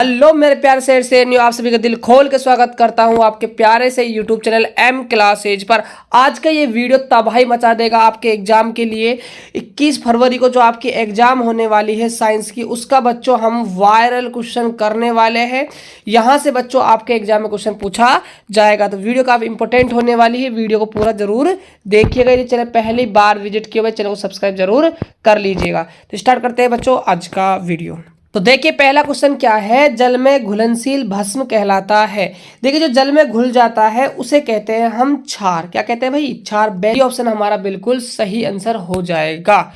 Hello मेरे प्यारे से न्यू आप सभी का दिल खोल के स्वागत करता हूं आपके प्यारे से यूट्यूब चैनल एम क्लासेज पर। आज का ये वीडियो तबाही मचा देगा आपके एग्जाम के लिए। 21 फरवरी को जो आपकी एग्जाम होने वाली है साइंस की, उसका बच्चों हम वायरल क्वेश्चन करने वाले हैं। यहां से बच्चों आपके एग्जाम में क्वेश्चन पूछा जाएगा, तो वीडियो काफी इंपॉर्टेंट होने वाली है। वीडियो को पूरा जरूर देखिएगा। यदि चैनल पहली बार विजिट किए हुए, चैनल को सब्सक्राइब जरूर कर लीजिएगा। तो स्टार्ट करते हैं बच्चों आज का वीडियो। तो देखिए पहला क्वेश्चन क्या है, जल में घुलनशील भस्म कहलाता है। देखिए जो जल में घुल जाता है उसे कहते हैं हम क्षार। क्या कहते हैं भाई? क्षार। बी ऑप्शन हमारा बिल्कुल सही आंसर हो जाएगा।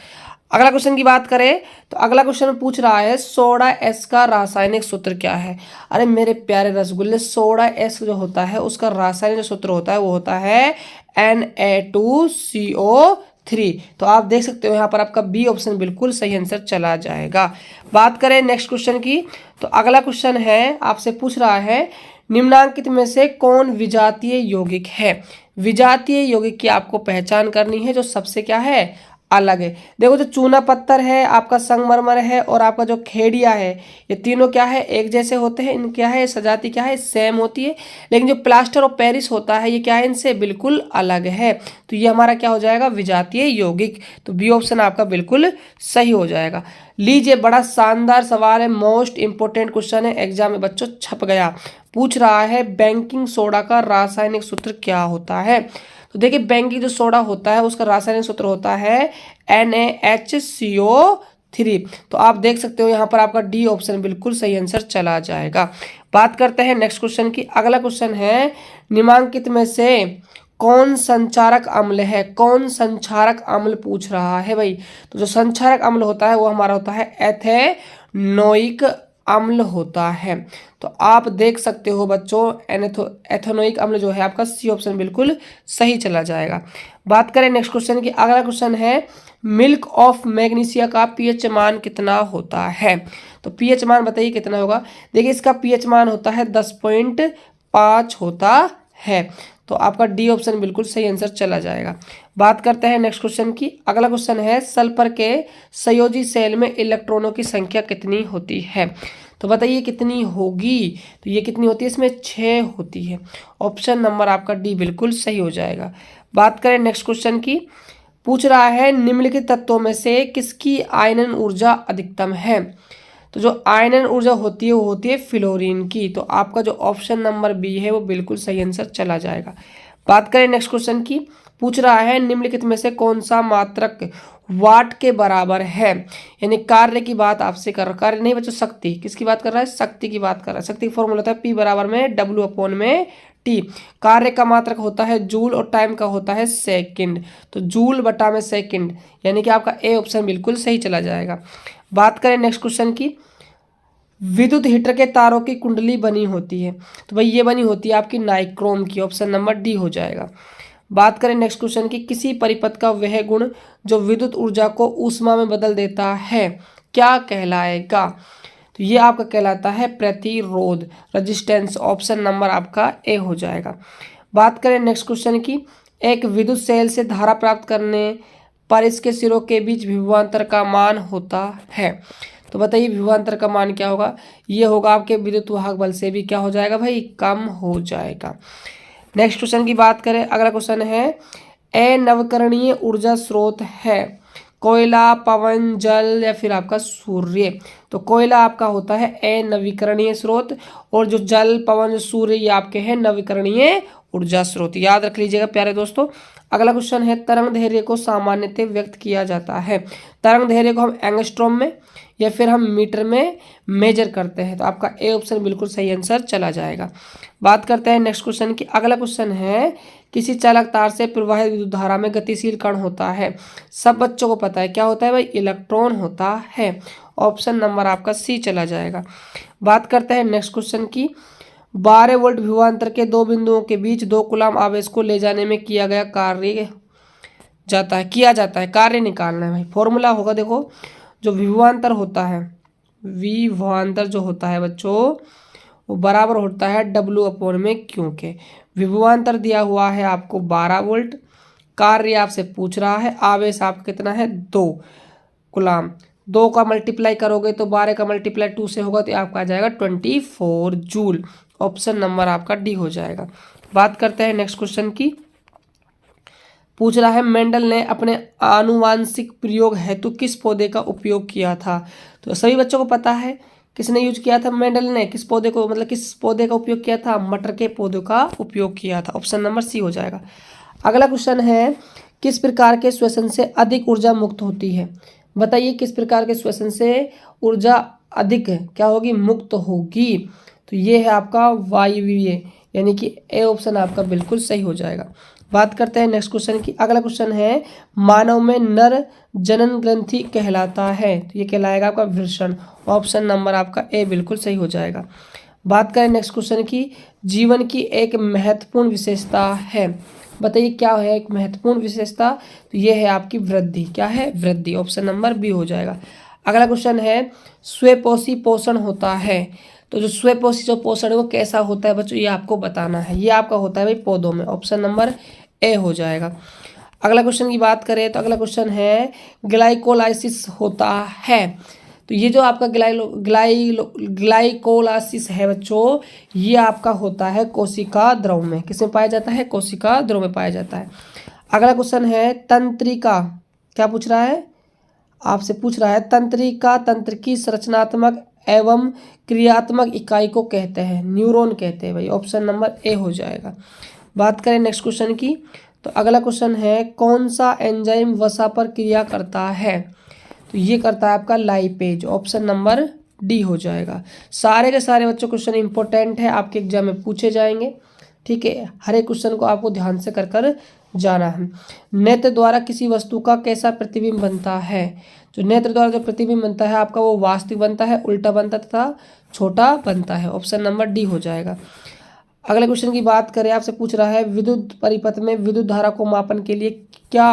अगला क्वेश्चन की बात करें तो अगला क्वेश्चन पूछ रहा है सोडा एस का रासायनिक सूत्र क्या है। अरे मेरे प्यारे रसगुल्ले, सोडा एस जो होता है उसका रासायनिक सूत्र होता है वो होता है Na2CO3। तो आप देख सकते हो यहाँ पर आपका बी ऑप्शन बिल्कुल सही आंसर चला जाएगा। बात करें नेक्स्ट क्वेश्चन की तो अगला क्वेश्चन है आपसे पूछ रहा है निम्नांकित में से कौन विजातीय यौगिक है। विजातीय यौगिक की आपको पहचान करनी है जो सबसे क्या है अलग है। देखो जो चूना पत्थर है, आपका संगमरमर है और आपका जो खेड़िया है, ये तीनों क्या है एक जैसे होते हैं। इन क्या है सजाती क्या है सेम होती है। लेकिन जो प्लास्टर ऑफ पेरिस होता है ये क्या है इनसे बिल्कुल अलग है। तो ये हमारा क्या हो जाएगा विजातीय यौगिक। तो बी ऑप्शन आपका बिल्कुल सही हो जाएगा। लीजिए बड़ा शानदार सवाल है, मोस्ट इंपोर्टेंट क्वेश्चन है, एग्जाम में बच्चों छप गया। पूछ रहा है बेकिंग सोडा का रासायनिक सूत्र क्या होता है। तो देखिए बेकिंग जो सोडा होता है उसका रासायनिक सूत्र होता है NaHCO3। तो आप देख सकते हो यहाँ पर आपका डी ऑप्शन बिल्कुल सही आंसर चला जाएगा। बात करते हैं नेक्स्ट क्वेश्चन की। अगला क्वेश्चन है निम्नांकित में से कौन संचारक अम्ल है। कौन संचारक अम्ल पूछ रहा है भाई। तो जो संचारक अम्ल होता है वो हमारा होता है एथेनोइक अम्ल होता है। तो आप देख सकते हो बच्चों एथेनोइक अम्ल जो है आपका सी ऑप्शन बिल्कुल सही चला जाएगा। बात करें नेक्स्ट क्वेश्चन की। अगला क्वेश्चन है मिल्क ऑफ मैग्नीशिया का पीएच मान कितना होता है। तो पीएच मान बताइए कितना होगा। देखिए इसका पीएच मान होता है 10.5 होता है। तो आपका डी ऑप्शन बिल्कुल सही आंसर चला जाएगा। बात करते हैं नेक्स्ट क्वेश्चन की। अगला क्वेश्चन है सल्फर के संयोजी सेल में इलेक्ट्रॉनों की संख्या कितनी होती है। तो बताइए कितनी होगी। तो ये कितनी होती है, इसमें 6 होती है। ऑप्शन नंबर आपका डी बिल्कुल सही हो जाएगा। बात करें नेक्स्ट क्वेश्चन की। पूछ रहा है निम्नलिखित तत्वों में से किसकी आयनन ऊर्जा अधिकतम है। तो जो आयनन ऊर्जा होती है वो होती है फ्लोरीन की। तो आपका जो ऑप्शन नंबर बी है वो बिल्कुल सही आंसर चला जाएगा। बात करें नेक्स्ट क्वेश्चन की। पूछ रहा है निम्नलिखित में से कौन सा मात्रक वाट के बराबर है। यानी कार्य की बात आपसे कर रहा, कार्य नहीं बच्चों शक्ति। किसकी बात कर रहा है, शक्ति की बात कर रहा है। शक्ति का फॉर्मूला होता है P बराबर में W/T। कार्य का मात्रक होता है जूल और टाइम का होता है सेकंड। तो जूल बटा में सेकंड, यानी कि आपका ए ऑप्शन बिल्कुल सही चला जाएगा। बात करें नेक्स्ट क्वेश्चन की। विद्युत हीटर के तारों की कुंडली बनी होती है। तो भाई ये बनी होती है आपकी नाइक्रोम की। ऑप्शन नंबर डी हो जाएगा। बात करें नेक्स्ट क्वेश्चन की। किसी परिपथ का वह गुण जो विद्युत ऊर्जा को ऊष्मा में बदल देता है क्या कहलाएगा। तो ये आपका कहलाता है प्रतिरोध, रेजिस्टेंस। ऑप्शन नंबर आपका ए हो जाएगा। बात करें नेक्स्ट क्वेश्चन की। एक विद्युत सेल से धारा प्राप्त करने पर इसके सिरों के बीच विभवांतर का मान होता है। तो बताइए विभवांतर का मान क्या होगा। ये होगा आपके विद्युत वाहक बल से भी क्या हो जाएगा भाई, कम हो जाएगा। नेक्स्ट क्वेश्चन की बात करें। अगला क्वेश्चन है अनवकरणीय ऊर्जा स्रोत है कोयला, पवन, जल या फिर आपका सूर्य। तो कोयला आपका होता है अनवीकरणीय स्रोत और जो जल, पवन, सूर्य ये आपके हैं नवीकरणीय ऊर्जा स्रोत। याद रख लीजिएगा प्यारे दोस्तों। अगला क्वेश्चन है तरंग धैर्य को सामान्यतः व्यक्त किया जाता है। तरंग धैर्य को हम एंगस्ट्रॉम में या फिर हम मीटर में मेजर करते हैं। तो आपका ए ऑप्शन बिल्कुल सही आंसर चला जाएगा। बात करते हैं नेक्स्ट क्वेश्चन की। अगला क्वेश्चन है किसी चालक तार से प्रवाहित विद्युत धारा में गतिशील कण होता है। सब बच्चों को पता है क्या होता है भाई, इलेक्ट्रॉन होता है। ऑप्शन नंबर आपका सी चला जाएगा। बात करते हैं नेक्स्ट क्वेश्चन की। 12 वोल्ट विभवांतर के दो बिंदुओं के बीच 2 कूलाम आवेश को ले जाने में किया जाता है कार्य निकालना है भाई। फॉर्मूला होगा देखो, जो विभवांतर होता है, विभवांतर जो होता है बच्चों वो बराबर होता है W/Q के। विभवांतर दिया हुआ है आपको 12 वोल्ट, कार्य आपसे पूछ रहा है, आवेश आपका कितना है 2 कूलाम। 2 का मल्टीप्लाई करोगे तो 12 का मल्टीप्लाई 2 से होगा तो आपका आ जाएगा 24 जूल। ऑप्शन नंबर आपका डी हो जाएगा। बात करते हैं नेक्स्ट क्वेश्चन की। पूछ रहा है मेंडल ने अपने आनुवांशिक प्रयोग हेतु किस पौधे का उपयोग किया था। तो सभी बच्चों को पता है किसने यूज किया था, मेंडल ने किस पौधे को, मतलब किस पौधे का उपयोग किया था, मटर के पौधे का उपयोग किया था। ऑप्शन नंबर सी हो जाएगा। अगला क्वेश्चन है किस प्रकार के श्वसन से अधिक ऊर्जा मुक्त होती है। बताइए किस प्रकार के श्वसन से ऊर्जा अधिक क्या होगी, मुक्त होगी। तो ये है आपका वायवीय, यानी कि ए ऑप्शन आपका बिल्कुल सही हो जाएगा। बात करते हैं नेक्स्ट क्वेश्चन की। अगला क्वेश्चन है मानव में नर जनन ग्रंथि कहलाता है, तो ये कहलाएगा आपका वृषण। ऑप्शन नंबर आपका ए बिल्कुल सही हो जाएगा। बात करें नेक्स्ट क्वेश्चन की, जीवन की एक महत्वपूर्ण विशेषता है। बताइए क्या है एक महत्वपूर्ण विशेषता। तो ये है आपकी वृद्धि, क्या है, वृद्धि। ऑप्शन नंबर बी हो जाएगा। अगला क्वेश्चन है स्वपोषी पोषण होता है। तो जो स्वपोषी जो पोषण है वो कैसा होता है बच्चों, ये आपको बताना है। ये आपका होता है भाई पौधों में। ऑप्शन नंबर ए हो जाएगा। अगला क्वेश्चन की बात करें तो अगला क्वेश्चन है ग्लाइकोलाइसिस होता है। तो ये जो आपका ग्लाइकोलाइसिस है बच्चों, ये आपका होता है कोशिका द्रव में। किसमें पाया जाता है, कोशिका द्रव में पाया जाता है। अगला क्वेश्चन है तंत्रिका, क्या पूछ रहा है, आपसे पूछ रहा है तंत्रिका तंत्र की संरचनात्मक एवं क्रियात्मक इकाई को कहते हैं, न्यूरॉन कहते हैं भाई। ऑप्शन नंबर ए हो जाएगा। बात करें नेक्स्ट क्वेश्चन की। तो अगला क्वेश्चन है कौन सा एंजाइम वसा पर क्रिया करता है। तो ये करता है आपका लाइपेज। ऑप्शन नंबर डी हो जाएगा। सारे के सारे बच्चों क्वेश्चन इंपॉर्टेंट है, आपके एग्जाम में पूछे जाएंगे। ठीक है, हर एक क्वेश्चन को आपको ध्यान से कर जाना है। नेत्र द्वारा किसी वस्तु का कैसा प्रतिबिंब बनता है। जो नेत्र द्वारा जो प्रतिबिंब बनता है आपका वो वास्तविक बनता है, उल्टा बनता तथा छोटा बनता है। ऑप्शन नंबर डी हो जाएगा। अगले क्वेश्चन की बात करें, आपसे पूछ रहा है विद्युत परिपथ में विद्युत धारा को मापन के लिए क्या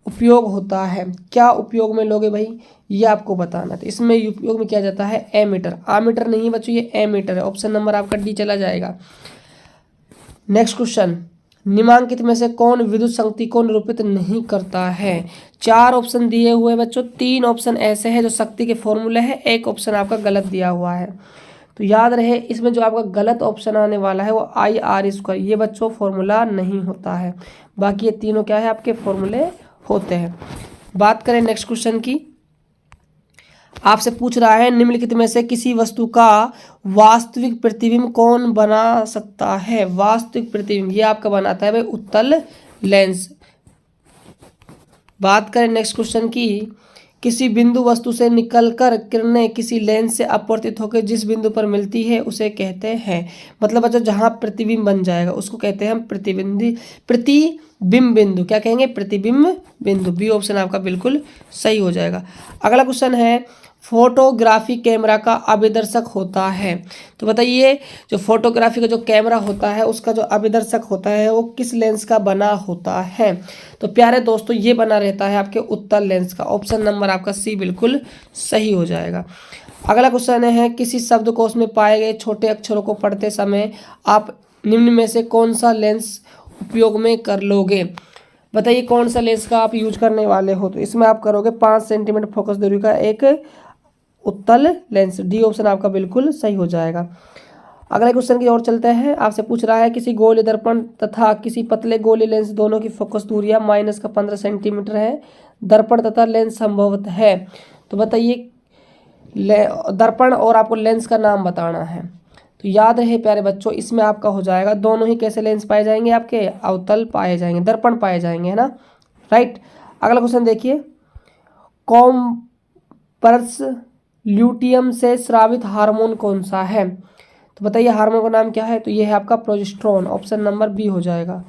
उपयोग होता है। क्या उपयोग में लोगे भाई, ये आपको बताना। तो इसमें उपयोग में किया जाता है एमीटर। आमीटर नहीं बच्चों, ये एमीटर है। ऑप्शन नंबर आपका डी चला जाएगा। नेक्स्ट क्वेश्चन, निम्नलिखित में से कौन विद्युत शक्ति को निरूपित नहीं करता है। 4 ऑप्शन दिए हुए बच्चों, 3 ऑप्शन ऐसे हैं जो शक्ति के फॉर्मूले हैं, एक ऑप्शन आपका गलत दिया हुआ है। तो याद रहे इसमें जो आपका गलत ऑप्शन आने वाला है वो IR², ये बच्चों फॉर्मूला नहीं होता है। बाकी ये तीनों क्या है आपके फॉर्मूले होते हैं। बात करें नेक्स्ट क्वेश्चन की। आपसे पूछ रहा है निम्नलिखित में से किसी वस्तु का वास्तविक प्रतिबिंब कौन बना सकता है। वास्तविक प्रतिबिंब ये आपका बनाता है भाई उत्तल लेंस। बात करें नेक्स्ट क्वेश्चन की, किसी बिंदु वस्तु से निकलकर किरणें किसी लेंस से अपवर्तित होकर जिस बिंदु पर मिलती है उसे कहते हैं, मतलब बच्चों जहां प्रतिबिंब बन जाएगा उसको कहते हैं हम प्रतिबिंब बिंदु। क्या कहेंगे, प्रतिबिंब बिंदु। बी ऑप्शन आपका बिल्कुल सही हो जाएगा। अगला क्वेश्चन है फोटोग्राफी कैमरा का अभिदर्शक होता है। तो बताइए जो फोटोग्राफी का जो कैमरा होता है उसका जो अभिदर्शक होता है वो किस लेंस का बना होता है। तो प्यारे दोस्तों ये बना रहता है आपके उत्तल लेंस का। ऑप्शन नंबर आपका सी बिल्कुल सही हो जाएगा। अगला क्वेश्चन है किसी शब्दकोश में पाए गए छोटे अक्षरों को पढ़ते समय आप निम्न में से कौन सा लेंस उपयोग में कर लोगे। बताइए कौन सा लेंस का आप यूज करने वाले हो। तो इसमें आप करोगे 5 सेंटीमीटर फोकस दूरी का एक उत्तल लेंस। डी ऑप्शन आपका बिल्कुल सही हो जाएगा। अगले क्वेश्चन की ओर चलते हैं। आपसे पूछ रहा है किसी गोले दर्पण तथा किसी पतले गोले लेंस दोनों की फोकस दूरियां -15 सेंटीमीटर है। दर्पण तथा लेंस संभवत है। तो बताइए दर्पण और आपको लेंस का नाम बताना है। तो याद रहे प्यारे बच्चों इसमें आपका हो जाएगा दोनों ही कैसे लेंस पाए जाएंगे, आपके अवतल पाए जाएंगे, दर्पण पाए जाएंगे, है ना, राइट। अगला क्वेश्चन देखिए, कॉम्पर्स ल्यूटियम से स्रावित हार्मोन कौन सा है। तो बताइए हार्मोन का नाम क्या है। तो ये है आपका प्रोजेस्टेरोन। ऑप्शन नंबर बी हो जाएगा।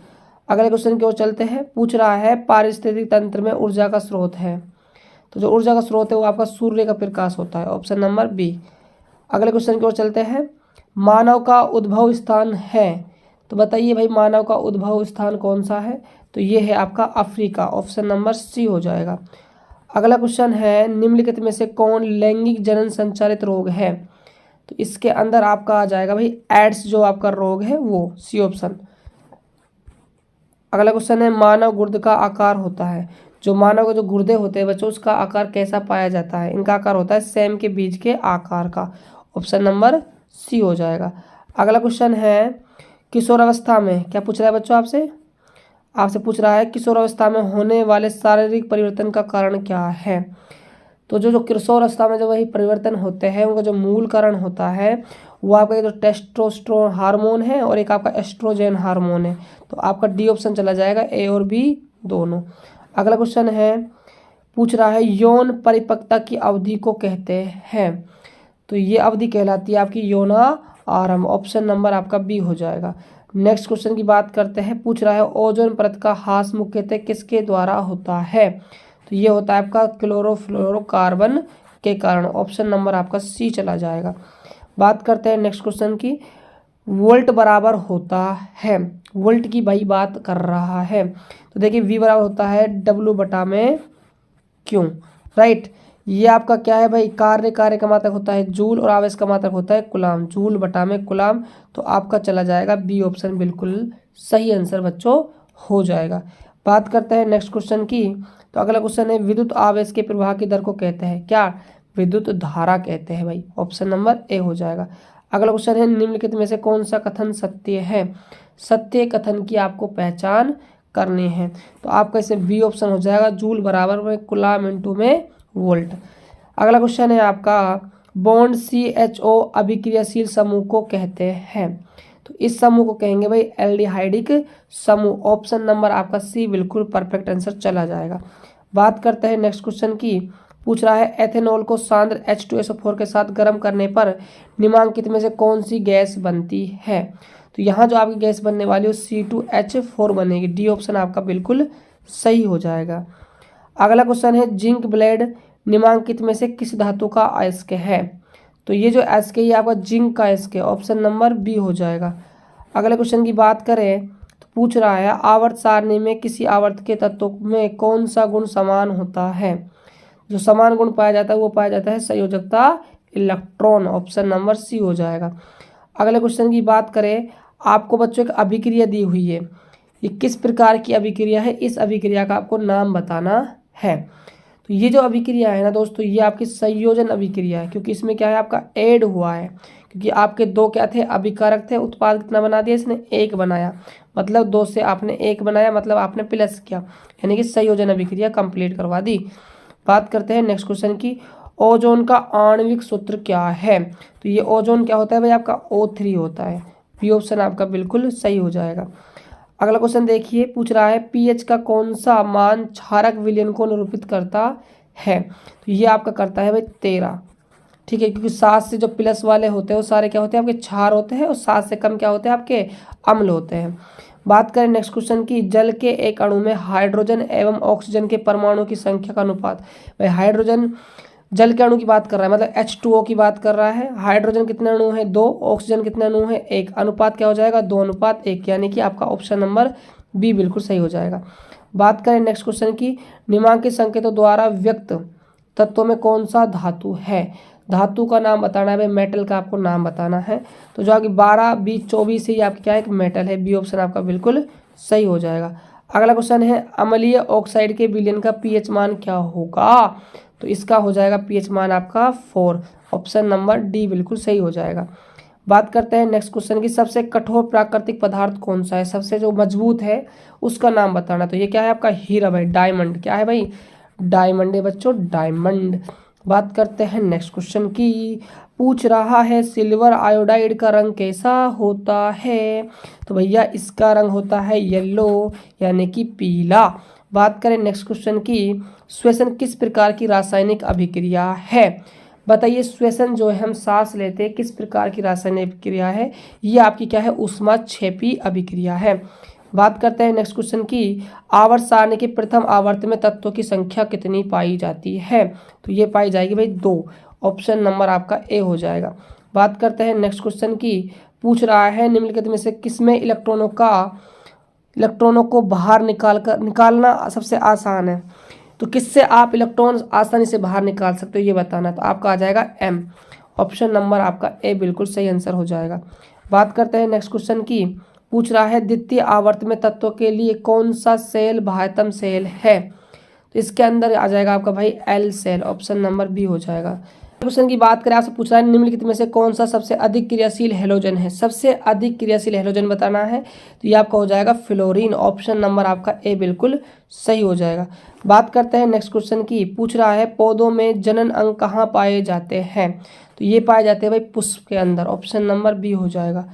अगले क्वेश्चन की ओर चलते हैं। पूछ रहा है पारिस्थितिक तंत्र में ऊर्जा का स्रोत है। तो जो ऊर्जा का स्रोत है वो आपका सूर्य का प्रकाश होता है। Option number B. अगले क्वेश्चन की ओर चलते हैं। मानव का उद्भव स्थान है। तो बताइए भाई मानव का उद्भव स्थान कौन सा है। तो ये है आपका अफ्रीका। ऑप्शन नंबर सी हो जाएगा। अगला क्वेश्चन है निम्नलिखित में से कौन लैंगिक जनन संचालित रोग है। तो इसके अंदर आपका आ जाएगा भाई एड्स जो आपका रोग है वो, सी ऑप्शन। अगला क्वेश्चन है मानव गुर्द का आकार होता है। जो मानव के जो गुर्दे होते हैं बच्चों, उसका आकार कैसा पाया जाता है? इनका आकार होता है सेम के बीज के आकार का। ऑप्शन नंबर सी हो जाएगा। अगला क्वेश्चन है किशोरावस्था में, क्या पूछ रहा है बच्चों आपसे? आपसे पूछ रहा है किशोरावस्था में होने वाले शारीरिक परिवर्तन का कारण क्या है? तो जो किशोरावस्था में जो वही परिवर्तन होते हैं उनका जो मूल कारण होता है वो आपका जो टेस्टोस्टेरोन हार्मोन है और एक आपका एस्ट्रोजन हार्मोन है। तो आपका डी ऑप्शन चला जाएगा, ए और बी दोनों। अगला क्वेश्चन है पूछ रहा है यौन परिपक्वता की अवधि को कहते हैं। तो ये अवधि कहलाती है आपकी यौना आरंभ। ऑप्शन नंबर आपका बी हो जाएगा। नेक्स्ट क्वेश्चन की बात करते हैं, पूछ रहा है ओजोन परत का ह्रास मुख्यतः किसके द्वारा होता है? तो ये होता है आपका क्लोरोफ्लोरोकार्बन के कारण। ऑप्शन नंबर आपका सी चला जाएगा। बात करते हैं नेक्स्ट क्वेश्चन की, वोल्ट बराबर होता है, वोल्ट की भाई बात कर रहा है। तो देखिए वी बराबर होता है डब्ल्यू बटा में क्यों, राइट। ये आपका क्या है भाई, कार्य का मात्रक होता है जूल और आवेश का मात्रक होता है कुलाम, जूल बटा में कुलाम। तो आपका चला जाएगा बी ऑप्शन बिल्कुल सही आंसर बच्चों हो जाएगा। बात करते हैं नेक्स्ट क्वेश्चन की। तो अगला क्वेश्चन है विद्युत आवेश के प्रवाह की दर को कहते हैं क्या? विद्युत धारा कहते हैं भाई। ऑप्शन नंबर ए हो जाएगा। अगला क्वेश्चन है निम्नलिखित में से कौन सा कथन सत्य है? सत्य कथन की आपको पहचान करनी है। तो आपका इसे बी ऑप्शन हो जाएगा, जूल बराबर में कुलाम इंटू में वोल्ट। अगला क्वेश्चन है आपका बॉन्ड CHO अभिक्रियाशील समूह को कहते हैं। तो इस समूह को कहेंगे भाई एल्डिहाइडिक समूह। ऑप्शन नंबर आपका सी बिल्कुल परफेक्ट आंसर चला जाएगा। बात करते हैं नेक्स्ट क्वेश्चन की। पूछ रहा है एथेनॉल को सांद्र H2SO4 के साथ गर्म करने पर निम्नलिखित में से कौन सी गैस बनती है? तो यहाँ जो आपकी गैस बनने वाली है C2H4 बनेगी। डी ऑप्शन आपका बिल्कुल सही हो जाएगा। अगला क्वेश्चन है जिंक ब्लेड निम्नलिखित में से किस धातु का अयस्क है? तो ये जो अयस्क है ये आपका जिंक का अयस्क है। ऑप्शन नंबर बी हो जाएगा। अगले क्वेश्चन की बात करें तो पूछ रहा है आवर्त सारणी में किसी आवर्त के तत्वों में कौन सा गुण समान होता है? जो समान गुण पाया जाता है वो पाया जाता है संयोजकता इलेक्ट्रॉन। ऑप्शन नंबर सी हो जाएगा। अगले क्वेश्चन की बात करें, आपको बच्चों एक अभिक्रिया दी हुई है, ये किस प्रकार की अभिक्रिया है? इस अभिक्रिया का आपको नाम बताना है। तो ये जो अभिक्रिया है ना दोस्तों, ये आपकी संयोजन अभिक्रिया है, क्योंकि इसमें क्या है आपका ऐड हुआ है, क्योंकि आपके दो क्या थे अभिकारक थे, उत्पाद कितना बना दिया इसने? एक बनाया, मतलब दो से आपने एक बनाया, मतलब आपने प्लस किया, यानी कि संयोजन अभिक्रिया कंप्लीट करवा दी। बात करते हैं नेक्स्ट क्वेश्चन की, ओजोन का आणविक सूत्र क्या है? तो ये ओजोन क्या होता है भाई आपका O3 होता है। बी ऑप्शन आपका बिल्कुल सही हो जाएगा। अगला क्वेश्चन देखिए, पूछ रहा है पीएच का कौन सा मान क्षारक विलयन को निरूपित करता है? तो ये आपका करता है भाई 13, ठीक है, क्योंकि 7 से जो प्लस वाले होते हैं वो सारे क्या होते हैं आपके क्षार होते हैं और 7 से कम क्या होते हैं आपके अम्ल होते हैं। बात करें नेक्स्ट क्वेश्चन की, जल के एक अणु में हाइड्रोजन एवं ऑक्सीजन के परमाणु की संख्या का अनुपात। भाई हाइड्रोजन जल के अणु की बात कर रहा है, मतलब H2O की बात कर रहा है। हाइड्रोजन कितने अणु है? 2। ऑक्सीजन कितने अणु है? 1। अनुपात क्या हो जाएगा? 2:1, यानी कि आपका ऑप्शन नंबर बी बिल्कुल सही हो जाएगा। बात करें नेक्स्ट क्वेश्चन की, निम्नलिखित संकेतों द्वारा व्यक्त तत्वों में कौन सा धातु है? धातु का नाम बताना है भाई, मेटल का आपको नाम बताना है। तो जो आपकी 12, 20, 24 ही आपकी क्या है? एक मेटल है। बी ऑप्शन आपका बिल्कुल सही हो जाएगा। अगला क्वेश्चन है अम्लीय ऑक्साइड के विलयन का पीएच मान क्या होगा? तो इसका हो जाएगा पीएच मान आपका 4। ऑप्शन नंबर डी बिल्कुल सही हो जाएगा। बात करते हैं नेक्स्ट क्वेश्चन की, सबसे कठोर प्राकृतिक पदार्थ कौन सा है? सबसे जो मजबूत है उसका नाम बताना। तो ये क्या है आपका? हीरा भाई, डायमंड। क्या है भाई? डायमंड है बच्चों, डायमंड। बात करते हैं नेक्स्ट क्वेश्चन की, पूछ रहा है सिल्वर आयोडाइड का रंग कैसा होता है? तो भैया इसका रंग होता है येलो, यानी कि पीला। बात करें नेक्स्ट क्वेश्चन की, श्वसन किस प्रकार की रासायनिक अभिक्रिया है? बताइए श्वसन जो है हम सांस लेते हैं, किस प्रकार की रासायनिक अभिक्रिया है? ये आपकी क्या है? ऊष्माक्षेपी अभिक्रिया है। बात करते हैं नेक्स्ट क्वेश्चन की, आवर्त सारणी के प्रथम आवर्त में तत्वों की संख्या कितनी पाई जाती है? तो ये पाई जाएगी भाई 2। ऑप्शन नंबर आपका ए हो जाएगा। बात करते हैं नेक्स्ट क्वेश्चन की, पूछ रहा है निम्नलिखित में से किसमें इलेक्ट्रॉनों को बाहर निकालना सबसे आसान है? तो किससे आप इलेक्ट्रॉन आसानी से बाहर निकाल सकते हो ये बताना। तो आपका आ जाएगा एम। ऑप्शन नंबर आपका ए बिल्कुल सही आंसर हो जाएगा। बात करते हैं नेक्स्ट क्वेश्चन की, पूछ रहा है द्वितीय आवर्त में तत्वों के लिए कौन सा सेल बाह्यतम सेल है? तो इसके अंदर आ जाएगा आपका भाई एल सेल, ऑप्शन नंबर बी हो जाएगा। क्वेश्चन की बात करें, आपसे पूछ रहा है निम्नलिखित में से कौन सा सबसे अधिक क्रियाशील हैलोजन है। सबसे अधिक क्रियाशील हैलोजन बताना है, तो ये आपका हो जाएगा फ्लोरीन, ऑप्शन नंबर आपका ए बिल्कुल सही हो जाएगा। बात करते हैं नेक्स्ट क्वेश्चन की। पूछ रहा है पौधों में जनन अंग कहाँ पाए जाते हैं, तो ये पाए जाते हैं भाई पुष्प के अंदर, ऑप्शन नंबर बी हो जाएगा।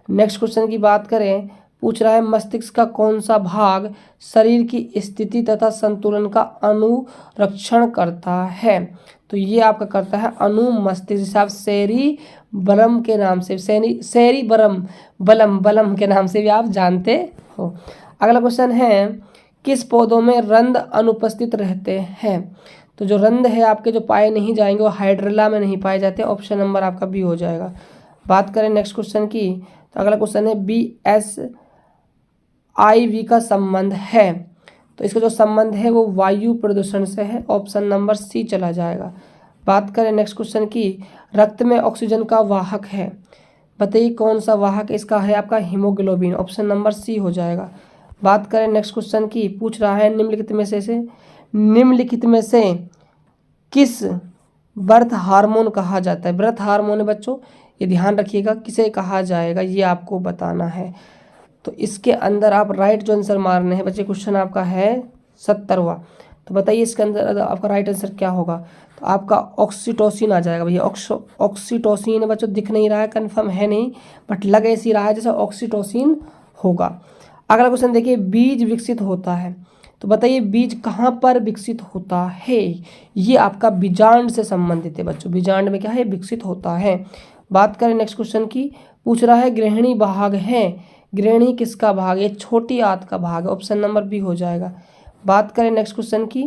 नेक्स्ट क्वेश्चन की बात करें, पूछ रहा है मस्तिष्क का कौन सा भाग शरीर की स्थिति तथा संतुलन का अनुरक्षण करता है, तो ये आपका करता है अनुमस्तिष्क। आप सेरी बलम के नाम से, सेरी बलम के नाम से भी आप जानते हो। अगला क्वेश्चन है, किस पौधों में रंध्र अनुपस्थित रहते हैं, तो जो रंध्र है आपके जो पाए नहीं जाएंगे वो हाइड्रिला में नहीं पाए जाते, ऑप्शन नंबर आपका बी हो जाएगा। बात करें नेक्स्ट क्वेश्चन की, तो अगला क्वेश्चन है BSIV का संबंध है, तो इसका जो संबंध है वो वायु प्रदूषण से है, ऑप्शन नंबर सी चला जाएगा। बात करें नेक्स्ट क्वेश्चन की, रक्त में ऑक्सीजन का वाहक है, बताइए कौन सा वाहक इसका है, आपका हीमोग्लोबिन, ऑप्शन नंबर सी हो जाएगा। बात करें नेक्स्ट क्वेश्चन की, पूछ रहा है निम्नलिखित में से किस बर्थ हार्मोन कहा जाता है। बर्थ हार्मोन है बच्चों, ये ध्यान रखिएगा किसे कहा जाएगा ये आपको बताना है। तो इसके अंदर आप राइट जो आंसर मारने हैं बच्चे, क्वेश्चन आपका है 70वां, तो बताइए इसके अंदर आपका राइट आंसर क्या होगा, तो आपका ऑक्सीटोसिन आ जाएगा भैया। ऑक्सीटोसिन है बच्चों, दिख नहीं रहा है, कंफर्म है नहीं, बट लग ऐसी रहा है जैसे ऑक्सीटोसिन होगा। अगला क्वेश्चन देखिए, बीज विकसित होता है, तो बताइए बीज कहाँ पर विकसित होता है, ये आपका बीजांड से संबंधित है बच्चों, बीजांड में क्या है विकसित होता है। बात करें नेक्स्ट क्वेश्चन की, पूछ रहा है गृहिणी भाग है, गृहिणी किसका भाग है, छोटी आंत का भाग है, ऑप्शन नंबर बी हो जाएगा। बात करें नेक्स्ट क्वेश्चन की,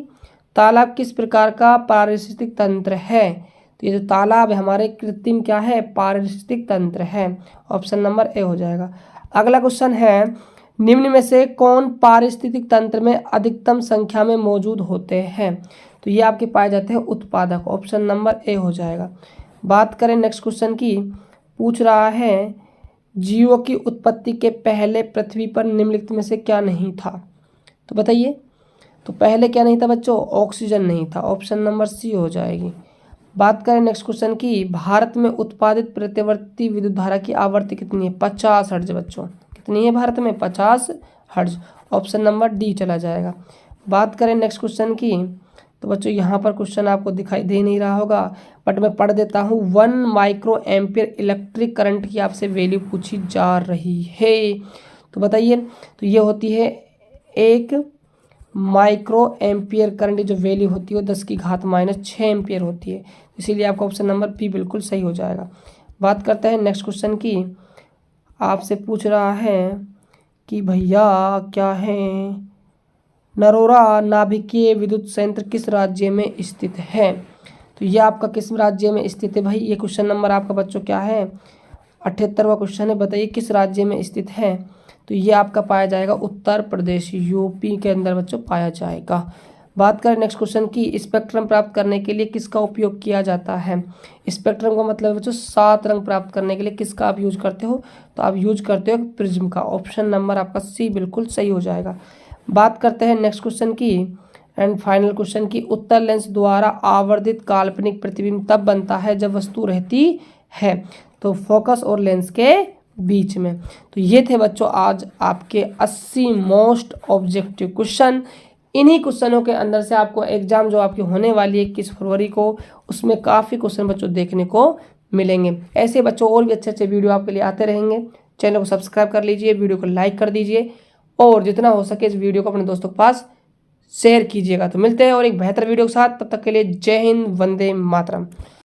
तालाब किस प्रकार का पारिस्थितिक तंत्र है, तो ये जो तालाब है हमारे कृत्रिम क्या है पारिस्थितिक तंत्र है, ऑप्शन नंबर ए हो जाएगा। अगला क्वेश्चन है, निम्न में से कौन पारिस्थितिक तंत्र में अधिकतम संख्या में मौजूद होते हैं, तो ये आपके पाए जाते हैं उत्पादक, ऑप्शन नंबर ए हो जाएगा। बात करें नेक्स्ट क्वेश्चन की, पूछ रहा है जीवों की उत्पत्ति के पहले पृथ्वी पर निम्नलिखित में से क्या नहीं था, तो बताइए, तो पहले क्या नहीं था बच्चों, ऑक्सीजन नहीं था, ऑप्शन नंबर सी हो जाएगी। बात करें नेक्स्ट क्वेश्चन की, भारत में उत्पादित प्रत्यावर्ती विद्युत धारा की आवृत्ति कितनी है, 50 हर्ट्ज बच्चों, कितनी है भारत में 50 हर्ट्ज, ऑप्शन नंबर डी चला जाएगा। बात करें नेक्स्ट क्वेश्चन की, तो बच्चों यहाँ पर क्वेश्चन आपको दिखाई दे नहीं रहा होगा, बट मैं पढ़ देता हूँ। 1 माइक्रो एम्पियर इलेक्ट्रिक करंट की आपसे वैल्यू पूछी जा रही है, तो बताइए, तो ये होती है 1 माइक्रो एम्पियर करंट जो वैल्यू होती है वो 10⁻⁻6 एम्पियर होती है, इसीलिए आपका ऑप्शन नंबर बी बिल्कुल सही हो जाएगा। बात करते हैं नेक्स्ट क्वेश्चन की, आपसे पूछ रहा है कि भैया क्या है, नरोरा नाभिकीय विद्युत संयंत्र किस राज्य में स्थित है, तो ये आपका किस राज्य में स्थित है भाई, ये क्वेश्चन नंबर आपका बच्चों क्या है 78वां क्वेश्चन है, बताइए किस राज्य में स्थित है, तो ये आपका पाया जाएगा उत्तर प्रदेश, यूपी के अंदर बच्चों पाया जाएगा। बात करें नेक्स्ट क्वेश्चन की, स्पेक्ट्रम प्राप्त करने के लिए किसका उपयोग किया जाता है, स्पेक्ट्रम का मतलब बच्चों 7 रंग प्राप्त करने के लिए किसका आप यूज करते हो, तो आप यूज करते हो प्रिज्म का, ऑप्शन नंबर आपका सी बिल्कुल सही हो जाएगा। बात करते हैं नेक्स्ट क्वेश्चन की एंड फाइनल क्वेश्चन की, उत्तल लेंस द्वारा आवर्धित काल्पनिक प्रतिबिंब तब बनता है जब वस्तु रहती है, तो फोकस और लेंस के बीच में। तो ये थे बच्चों आज आपके 80 मोस्ट ऑब्जेक्टिव क्वेश्चन। इन्हीं क्वेश्चनों के अंदर से आपको एग्जाम जो आपकी होने वाली है 21 फरवरी को, उसमें काफ़ी क्वेश्चन बच्चों देखने को मिलेंगे। ऐसे बच्चों और भी अच्छे अच्छे वीडियो आपके लिए आते रहेंगे। चैनल को सब्सक्राइब कर लीजिए, वीडियो को लाइक कर दीजिए और जितना हो सके इस वीडियो को अपने दोस्तों के पास शेयर कीजिएगा। तो मिलते हैं और एक बेहतर वीडियो के साथ, तब तक के लिए जय हिंद, वंदे मातरम।